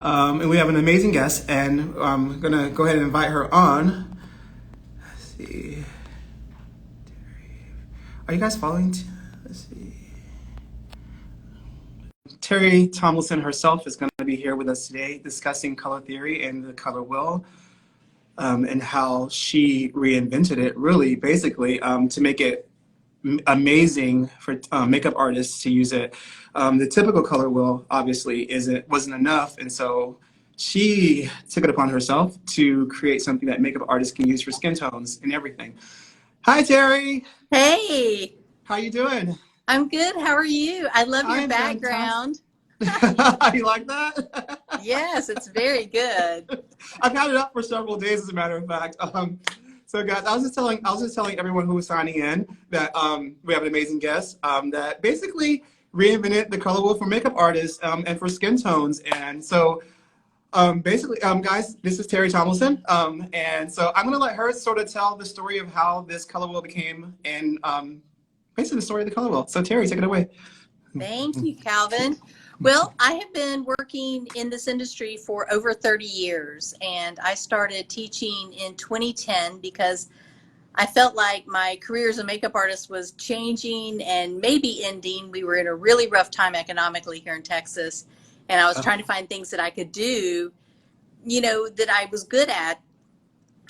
And we have an amazing guest, and I'm gonna go ahead and invite her on. Let's see. Are you guys following? Let's see. Terri Tomlinson herself is going to be here with us today discussing color theory and the color wheel, and how she reinvented it, really, basically, to make it amazing for makeup artists to use it. The typical color wheel obviously wasn't enough, and so she took it upon herself to create something that makeup artists can use for skin tones and everything. Hi, Terri. Hey, How you doing? I'm good. How are you? I love your I'm background. You like that? Yes, it's very good. I've had it up for several days, as a matter of fact. So guys, I was just telling everyone who was signing in that we have an amazing guest that basically reinvented the color wheel for makeup artists and for skin tones. And so guys, this is Terri Tomlinson. And so I'm going to let her sort of tell the story of how this color wheel became, and basically the story of the color wheel. So Terri, take it away. Thank you, Calvin. Well, I have been working in this industry for over 30 years, and I started teaching in 2010 because I felt like my career as a makeup artist was changing and maybe ending. We were in a really rough time economically here in Texas, and I was trying to find things that I could do, that I was good at.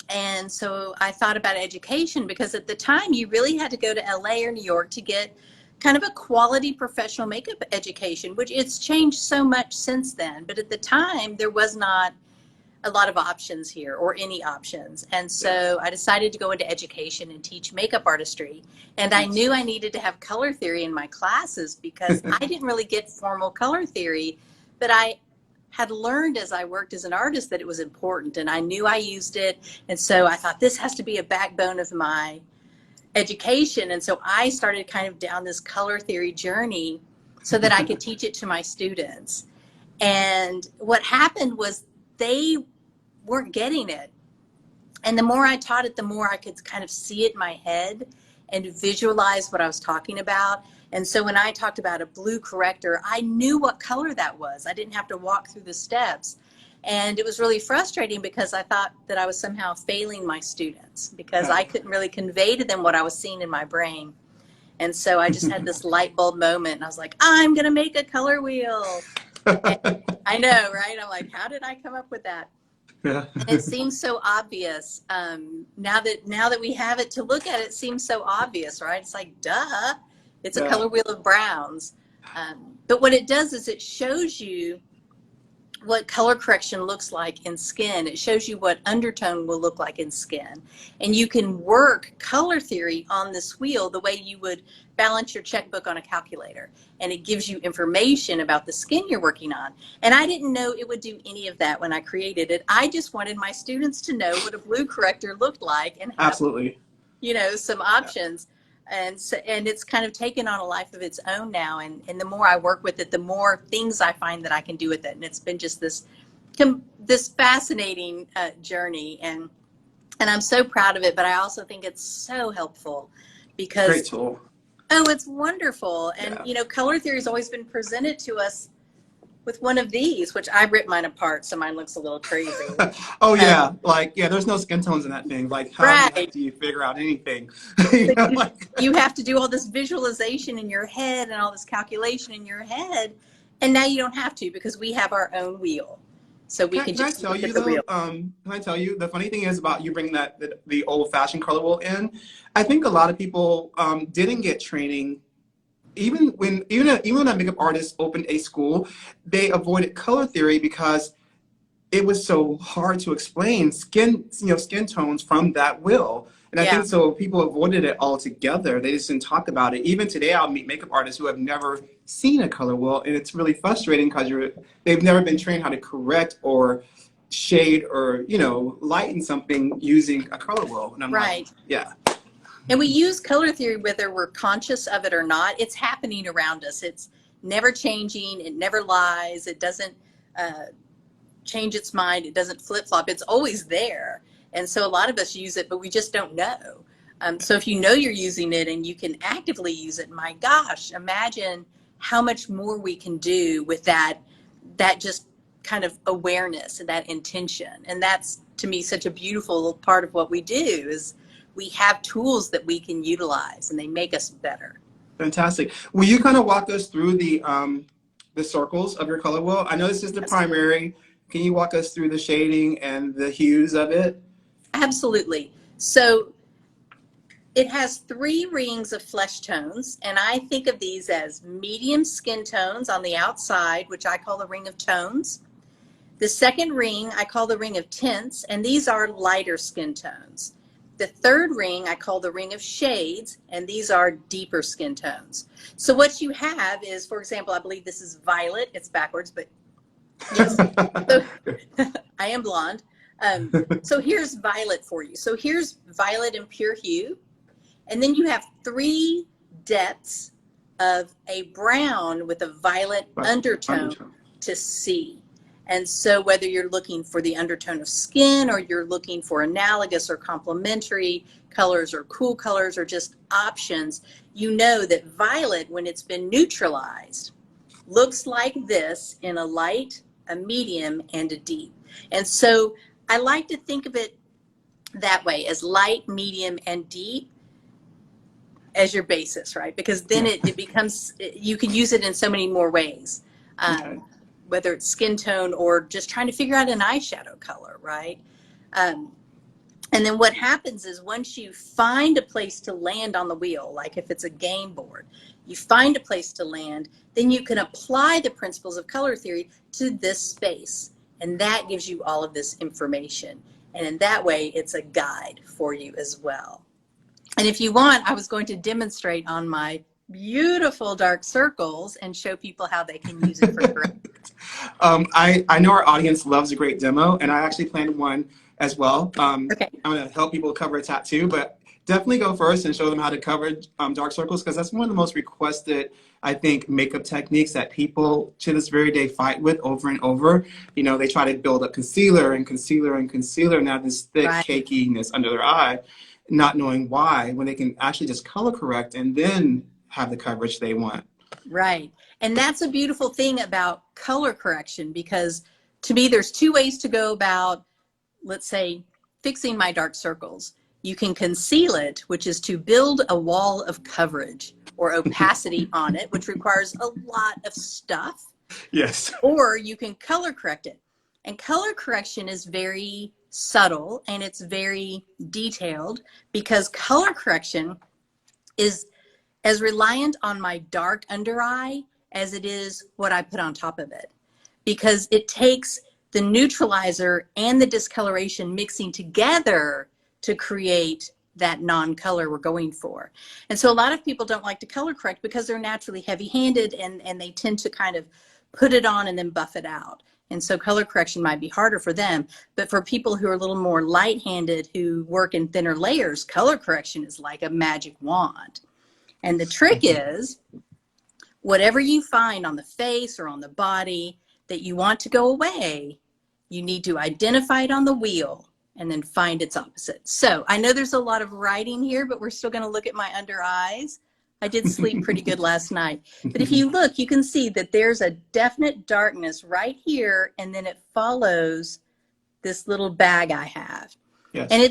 And so I thought about education, because at the time you really had to go to LA or New York to get kind of a quality professional makeup education, which it's changed so much since then. But at the time there was not a lot of options here, or any options. And so I decided to go into education and teach makeup artistry. And I knew I needed to have color theory in my classes, because I didn't really get formal color theory, but I had learned as I worked as an artist that it was important, and I knew I used it. And so I thought, this has to be a backbone of my education. And so I started kind of down this color theory journey so that I could teach it to my students. And what happened was they weren't getting it. And the more I taught it, the more I could kind of see it in my head and visualize what I was talking about. And so when I talked about a blue corrector, I knew what color that was. I didn't have to walk through the steps. And it was really frustrating, because I thought that I was somehow failing my students, because I couldn't really convey to them what I was seeing in my brain. And so I just had this light bulb moment, and I was like, I'm going to make a color wheel. I know, right? I'm like, how did I come up with that? Yeah. And it seems so obvious. Now that we have it to look at, it seems so obvious, right? It's like, duh, it's a color wheel of browns. But what it does is it shows you what color correction looks like in skin. It shows you what undertone will look like in skin. And you can work color theory on this wheel the way you would balance your checkbook on a calculator. And it gives you information about the skin you're working on. And I didn't know it would do any of that when I created it. I just wanted my students to know what a blue corrector looked like, and have, Absolutely, some options. And it's kind of taken on a life of its own now. And the more I work with it, the more things I find that I can do with it. And it's been just this fascinating journey. And I'm so proud of it. But I also think it's so helpful, because great tool. Oh, it's wonderful. And, color theory has always been presented to us with one of these, which I ripped mine apart, so mine looks a little crazy. Oh yeah, there's no skin tones in that thing. Like, how do you figure out anything? You have to do all this visualization in your head and all this calculation in your head, and now you don't have to, because we have our own wheel. So we can just look at the wheel. Can I tell you, the funny thing is about you bringing the old-fashioned color wheel in, I think a lot of people didn't get training. Even when a makeup artist opened a school, they avoided color theory because it was so hard to explain skin tones from that wheel. And I think so people avoided it altogether. They just didn't talk about it. Even today, I'll meet makeup artists who have never seen a color wheel, and it's really frustrating because they've never been trained how to correct or shade or lighten something using a color wheel. And I'm like, yeah. And we use color theory whether we're conscious of it or not. It's happening around us. It's never changing. It never lies. It doesn't change its mind. It doesn't flip-flop. It's always there. And so a lot of us use it, but we just don't know. So if you know you're using it and you can actively use it, my gosh, imagine how much more we can do with that just kind of awareness and that intention. And that's, to me, such a beautiful part of what we do is we have tools that we can utilize and they make us better. Fantastic. Will you kind of walk us through the circles of your color wheel? I know this is the primary. Can you walk us through the shading and the hues of it? Absolutely. So it has 3 rings of flesh tones, and I think of these as medium skin tones on the outside, which I call the ring of tones. The second ring I call the ring of tints, and these are lighter skin tones. The third ring I call the ring of shades, and these are deeper skin tones. So what you have is, for example, I believe this is violet. It's backwards, but yes. So, I am blonde. So here's violet for you. So here's violet and pure hue. And then you have 3 depths of a brown with a violet undertone to see. And so whether you're looking for the undertone of skin or you're looking for analogous or complementary colors or cool colors or just options, you know that violet, when it's been neutralized, looks like this in a light, a medium, and a deep. And so I like to think of it that way, as light, medium, and deep as your basis, right? Because then it becomes, you can use it in so many more ways. Whether it's skin tone or just trying to figure out an eyeshadow color, right? And then what happens is once you find a place to land on the wheel, like if it's a game board, you find a place to land, then you can apply the principles of color theory to this space. And that gives you all of this information. And in that way, it's a guide for you as well. And if you want, I was going to demonstrate on my beautiful dark circles and show people how they can use it for correcting. I know our audience loves a great demo, and I actually planned one as well. Okay. I'm going to help people cover a tattoo, but definitely go first and show them how to cover dark circles, because that's one of the most requested, I think, makeup techniques that people to this very day fight with over and over. You know, they try to build up concealer and concealer and concealer, and have this thick cakiness under their eye, not knowing why, when they can actually just color correct and then have the coverage they want. Right. And that's a beautiful thing about color correction, because to me, there's 2 ways to go about, let's say, fixing my dark circles. You can conceal it, which is to build a wall of coverage or opacity on it, which requires a lot of stuff. Yes. Or you can color correct it. And color correction is very subtle and it's very detailed, because color correction is as reliant on my dark under eye as it is what I put on top of it, because it takes the neutralizer and the discoloration mixing together to create that non-color we're going for. And so a lot of people don't like to color correct because they're naturally heavy-handed, and they tend to kind of put it on and then buff it out. And so color correction might be harder for them. But for people who are a little more light-handed, who work in thinner layers, color correction is like a magic wand. And the trick is, whatever you find on the face or on the body that you want to go away, you need to identify it on the wheel and then find its opposite. So I know there's a lot of writing here, but we're still going to look at my under eyes. I did sleep pretty good last night. But if you look, you can see that there's a definite darkness right here, and then it follows this little bag I have. Yes. And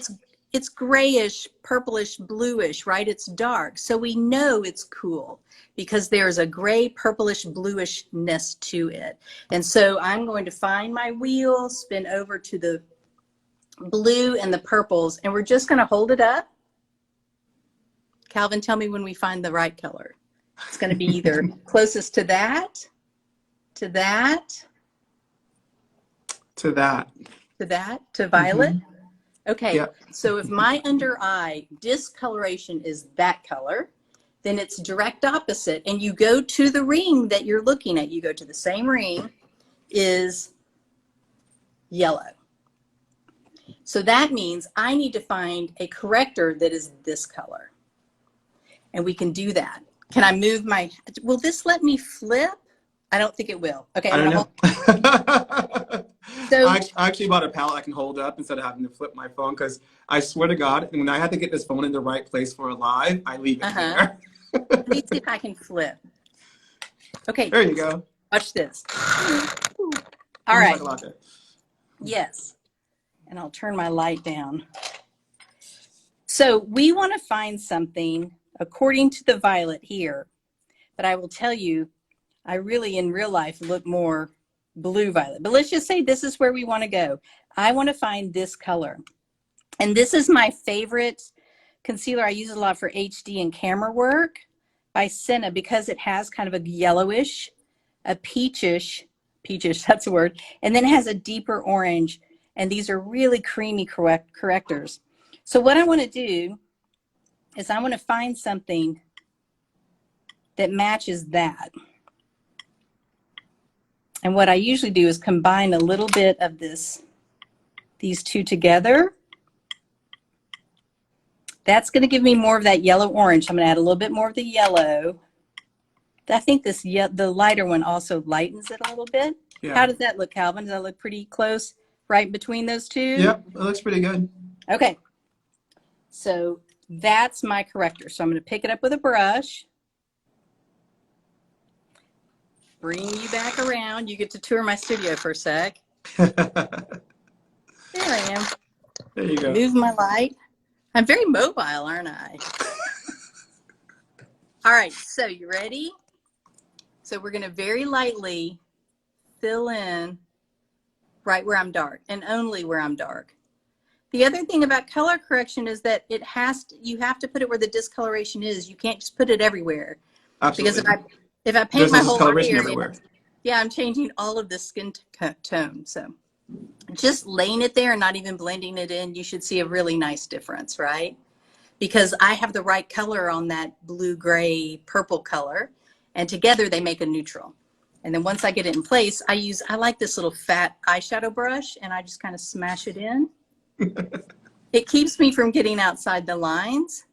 it's grayish, purplish, bluish, right? It's dark. So we know it's cool because there's a gray, purplish, bluishness to it. And so I'm going to find my wheel, spin over to the blue and the purples, and we're just going to hold it up. Calvin, tell me when we find the right color. It's going to be either closest to that, to that, to that, to that, to violet. Mm-hmm. Okay, yep. So if my under eye discoloration is that color, then it's direct opposite, and you go to the ring that you're looking at. You go to the same ring, is yellow. So that means I need to find a corrector that is this color. And we can do that. Can I move my, will this let me flip? I don't think it will. Okay. I don't know. So, I actually bought a palette I can hold up instead of having to flip my phone, because I swear to God, when I have to get this phone in the right place for a live, I leave it there. Let me see if I can flip. Okay. There you go. Watch this. All Almost right. like a latte. Yes. And I'll turn my light down. So we want to find something according to the violet here, but I will tell you, I really in real life look more blue violet. But let's just say this is where we want to go. I want to find this color. And this is my favorite concealer. I use it a lot for HD and camera work by Senna because it has kind of a yellowish, a peachish, that's a word, and then it has a deeper orange. And these are really creamy correctors. So what I want to do is I want to find something that matches that. And what I usually do is combine a little bit of these two together. That's going to give me more of that yellow orange. I'm going to add a little bit more of the yellow. I think the lighter one also lightens it a little bit. Yeah. How does that look, Calvin? Does that look pretty close right between those two? Yep, it looks pretty good. Okay. So that's my corrector. So I'm going to pick it up with a brush. Bring you back around. You get to tour my studio for a sec. There I am. There you go. Move my light. I'm very mobile, aren't I? All right, so you ready? So we're going to very lightly fill in right where I'm dark and only where I'm dark. The other thing about color correction is that you have to put it where the discoloration is. You can't just put it everywhere. Absolutely. Because if I paint There's my no whole discoloration area, everywhere. yeah, I'm changing all of the skin tone. So just laying it there and not even blending it in, you should see a really nice difference, right? Because I have the right color on that blue, gray, purple color, and together they make a neutral. And then once I get it in place, I like this little fat eyeshadow brush, and I just kind of smash it in. It keeps me from getting outside the lines.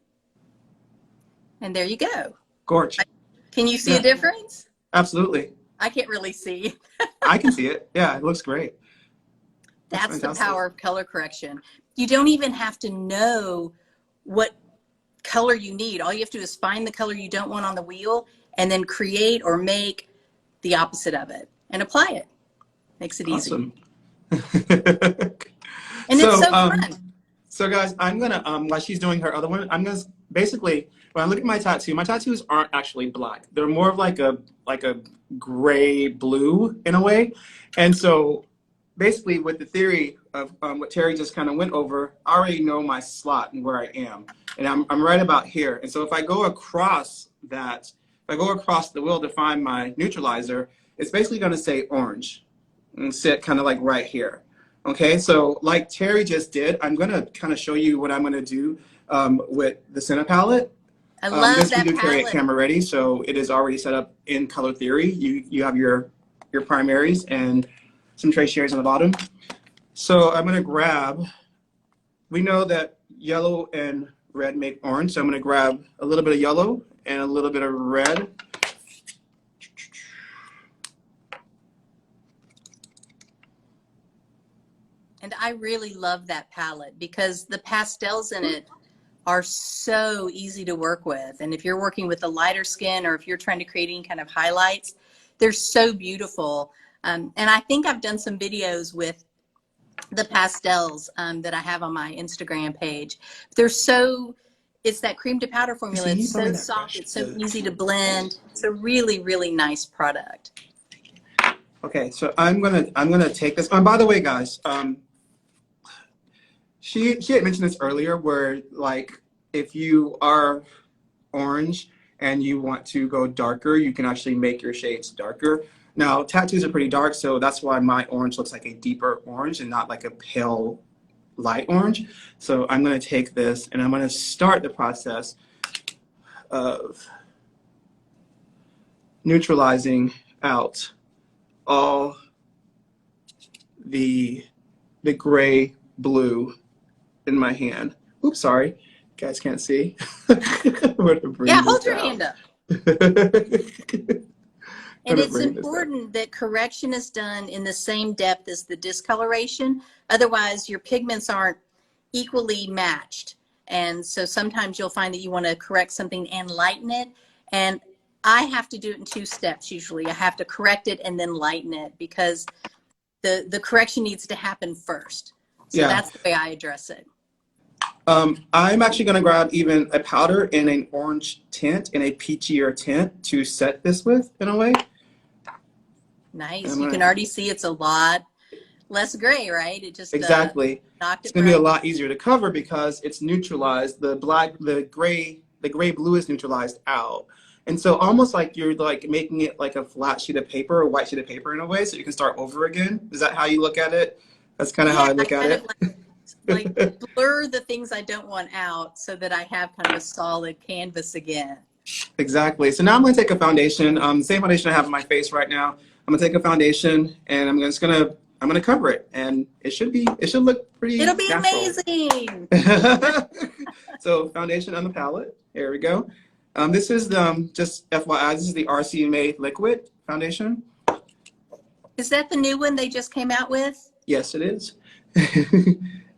And there you go. Gorge. Can you see a difference? Absolutely. I can't really see. I can see it. Yeah, it looks great. That's the power of color correction. You don't even have to know what color you need. All you have to do is find the color you don't want on the wheel and then create or make the opposite of it and apply it. Makes it easy. Awesome. And it's so fun. So guys, I'm gonna while she's doing her other one, I'm gonna basically when I look at my tattoos aren't actually black. They're more of like a gray blue in a way. And so basically with the theory of what Terri just kind of went over, I already know my slot and where I am. And I'm right about here. And so if I go across that, if I go across the wheel to find my neutralizer, it's basically gonna say orange and sit kind of like right here. Okay, so like Terri just did, I'm gonna kind of show you what I'm gonna do with the Senna palette. I love this that we do carry palette. at camera ready, so it is already set up in color theory. You have your primaries and some trace shades on the bottom. So I'm gonna grab, we know that yellow and red make orange, so I'm gonna grab a little bit of yellow and a little bit of red. And I really love that palette because the pastels in it are so easy to work with. And if you're working with a lighter skin or if you're trying to create any kind of highlights, they're so beautiful. And I think I've done some videos with the pastels that I have on my Instagram page. It's that cream to powder formula. It's so soft, it's so easy to blend. It's a really, really nice product. Okay, so I'm gonna take this. And by the way, guys, she had mentioned this earlier, where like if you are orange and you want to go darker, you can actually make your shades darker. Now, tattoos are pretty dark, so that's why my orange looks like a deeper orange and not like a pale light orange. So I'm gonna take this and I'm gonna start the process of neutralizing out all the gray blue in my hand. Oops, sorry. You guys can't see. Yeah, hold your hand up. And it's important that correction is done in the same depth as the discoloration. Otherwise, your pigments aren't equally matched. And so sometimes you'll find that you want to correct something and lighten it. And I have to do it in 2 steps usually. I have to correct it and then lighten it because the correction needs to happen first. So Yeah. that's the way I address it. I'm actually going to grab even a powder in an orange tint, in a peachier tint to set this with, in a way. Nice. You can already see it's a lot less gray, right? It just exactly. knocked It's it going to be a bright. lot easier to cover because it's neutralized. The gray blue is neutralized out. And so almost like you're like making it like a flat sheet of paper, or white sheet of paper in a way, so you can start over again. Is that how you look at it? That's kind of how I look at it. Like blur the things I don't want out so that I have kind of a solid canvas again. Exactly. So now I'm going to take a foundation, the same foundation I have on my face right now. I'm going to take a foundation and I'm going to cover it, and it should look pretty It'll be natural. amazing. So foundation on the palette. Here we go. This is just FYI, this is the RCMA Liquid Foundation. Is that the new one they just came out with? Yes, it is.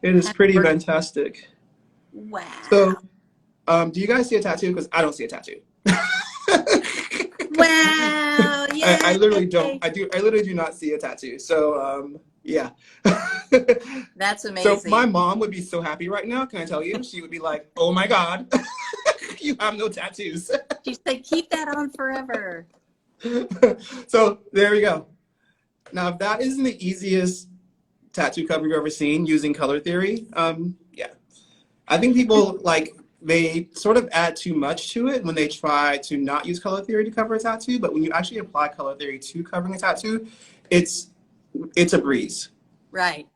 It is pretty fantastic. Wow. So, do you guys see a tattoo? Because I don't see a tattoo. Wow. Yeah. I literally don't. I literally do not see a tattoo. So, yeah. That's amazing. So my mom would be so happy right now. Can I tell you? She would be like, "Oh my God, you have no tattoos." She said, "Keep that on forever." So there we go. Now, if that isn't the easiest tattoo cover you've ever seen using color theory, yeah. I think people they sort of add too much to it when they try to not use color theory to cover a tattoo, but when you actually apply color theory to covering a tattoo, it's a breeze. Right.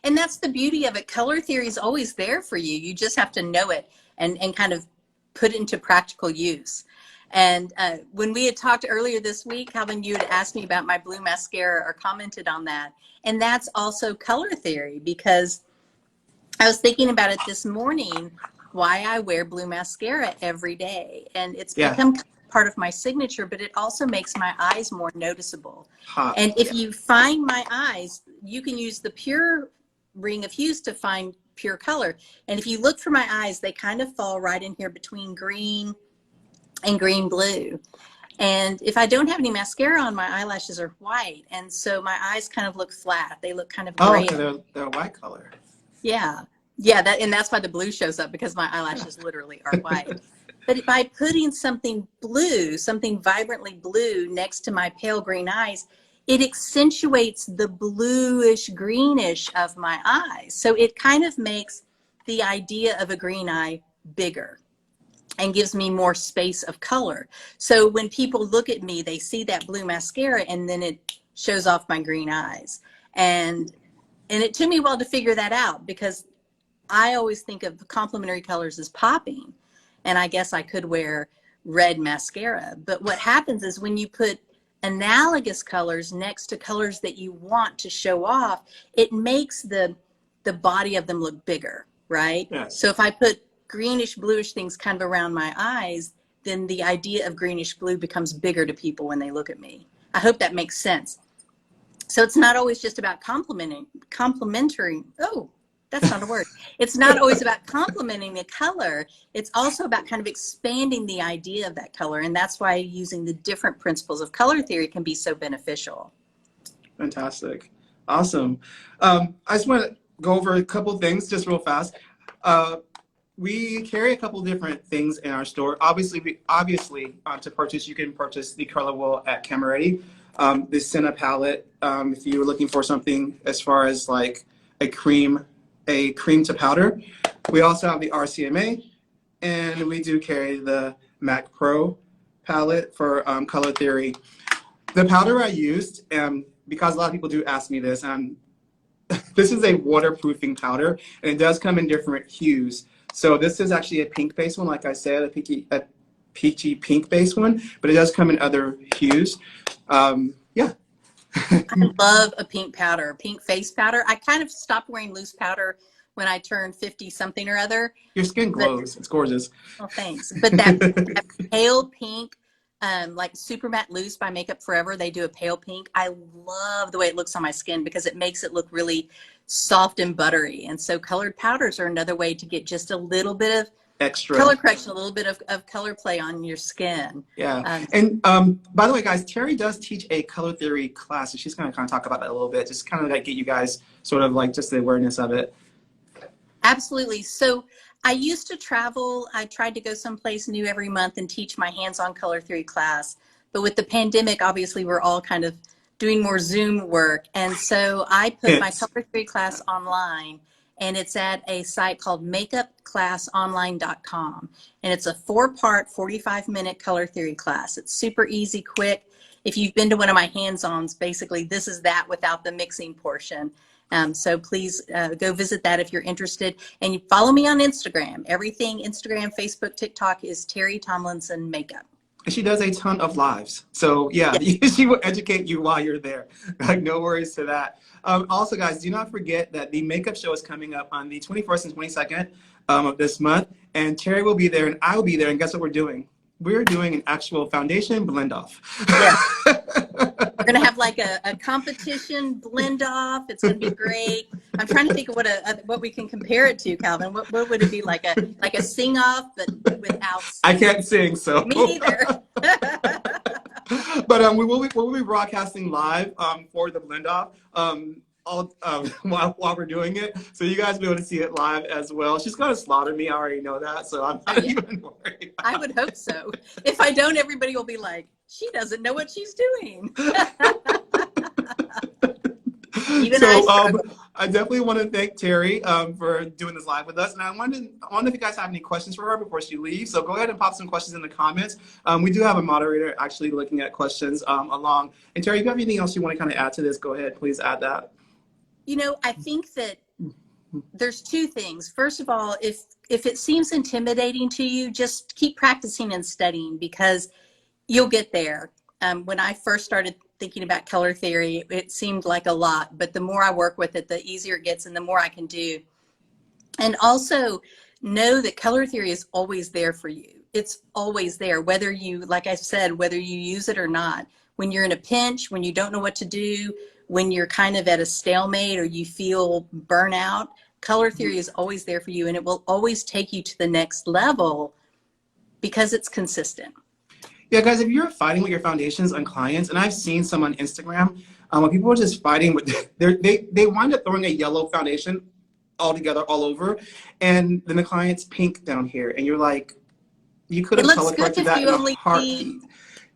And that's the beauty of it. Color theory is always there for you. You just have to know it and kind of put it into practical use. And when we had talked earlier this week, Calvin, you had asked me about my blue mascara or commented on that. And that's also color theory, because I was thinking about it this morning, why I wear blue mascara every day. And it's become part of my signature, but it also makes my eyes more noticeable. And if you find my eyes, you can use the pure ring of hues to find pure color. And if you look for my eyes, they kind of fall right in here between green and green blue. And if I don't have any mascara on, my eyelashes are white. And so my eyes kind of look flat. They look kind of gray. Oh, they're white color. Yeah. Yeah, and that's why the blue shows up, because my eyelashes literally are white. But by putting something blue, something vibrantly blue next to my pale green eyes, it accentuates the bluish greenish of my eyes. So it kind of makes the idea of a green eye bigger and gives me more space of color. So when people look at me, they see that blue mascara and then it shows off my green eyes. And it took me a while to figure that out, because I always think of complementary colors as popping. And I guess I could wear red mascara. But what happens is when you put analogous colors next to colors that you want to show off, it makes the body of them look bigger, right? Yes. So if I put greenish, bluish things kind of around my eyes, then the idea of greenish blue becomes bigger to people when they look at me. I hope that makes sense. So it's not always just about complementary. Oh, that's not a word. It's not always about complementing the color. It's also about kind of expanding the idea of that color. And that's why using the different principles of color theory can be so beneficial. Fantastic. Awesome. I just want to go over a couple things just real fast. We carry a couple different things in our store. Obviously, to purchase, you can purchase the color wheel at Camera Ready. The Senna palette, if you were looking for something as far as like a cream to powder. We also have the RCMA, and we do carry the Mac Pro palette for color theory. The powder I used, because a lot of people do ask me this, this is a waterproofing powder, and it does come in different hues. So this is actually a pink base one, like I said, a peachy pink base one, but it does come in other hues. Yeah. I love a pink powder, a pink face powder. I kind of stopped wearing loose powder when I turned 50 something or other. Your skin glows. It's gorgeous. Oh, thanks. But that pale pink, like Super Matte Loose by Makeup Forever, they do a pale pink. I love the way it looks on my skin because it makes it look really soft and buttery. And so colored powders are another way to get just a little bit of extra. Color correction, a little bit of color play on your skin. Yeah. And by the way, guys, Terri does teach a color theory class. So she's going to kind of talk about that a little bit, just kind of like get you guys sort of like just the awareness of it. Absolutely. So I used to travel. I tried to go someplace new every month and teach my hands-on color theory class. But with the pandemic, obviously, we're all kind of doing more Zoom work. And so I put my color theory class online, and it's at a site called makeupclassonline.com. And it's a 4-part, 45-minute color theory class. It's super easy, quick. If you've been to one of my hands-ons, basically this is that without the mixing portion. So please go visit that if you're interested. And you follow me on Instagram. Everything, Instagram, Facebook, TikTok is Terri Tomlinson Makeup. And she does a ton of lives. So yeah, yes. She will educate you while you're there. Like, no worries to that. Also, guys, do not forget that the makeup show is coming up on the 21st and 22nd of this month. And Terri will be there and I will be there. And guess what we're doing? We're doing an actual foundation blend off. Yeah. We're going to have like a competition blend off. It's going to be great. I'm trying to think of what we can compare it to, Calvin. What would it be, like a sing off, but without singing? I can't sing, so. Me neither. But we will be broadcasting live for the blend off while we're doing it. So you guys will be able to see it live as well. She's going to slaughter me. I already know that. So I'm not even worried. I would hope so. If I don't, everybody will be like, she doesn't know what she's doing. Even I definitely want to thank Terri for doing this live with us. And I wonder if you guys have any questions for her before she leaves. So go ahead and pop some questions in the comments. We do have a moderator actually looking at questions along. And Terri, if you have anything else you want to kind of add to this, go ahead, please add that. You know, I think that there's two things. First of all, if it seems intimidating to you, just keep practicing and studying, because you'll get there. When I first started thinking about color theory, it seemed like a lot, but the more I work with it, the easier it gets and the more I can do. And also know that color theory is always there for you. It's always there, whether you, like I said, whether you use it or not. When you're in a pinch, when you don't know what to do, when you're kind of at a stalemate or you feel burnout, color theory is always there for you, and it will always take you to the next level because it's consistent. Yeah, guys, if you're fighting with your foundations on clients, and I've seen some on Instagram, when people are just fighting with, they wind up throwing a yellow foundation all together, all over, and then the client's pink down here, and you're like, you could have color corrected that in a heartbeat.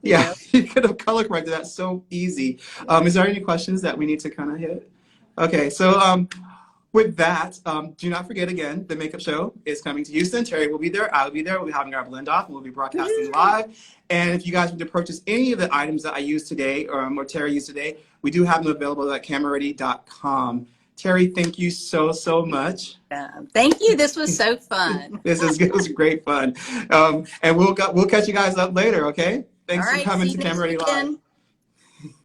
Yeah, you could have color corrected that so easy. Is there any questions that we need to kind of hit? Okay, so with that, do not forget again, the makeup show is coming to Houston. Terri will be there. I'll be there. We'll be having our blend off, and we'll be broadcasting live. And if you guys want to purchase any of the items that I used today, or Terri used today, we do have them available at cameraready.com. Terri, thank you so much. Thank you. This was so fun. It was great fun. And we'll catch you guys up later, okay? Thanks for coming to Camera Ready Live.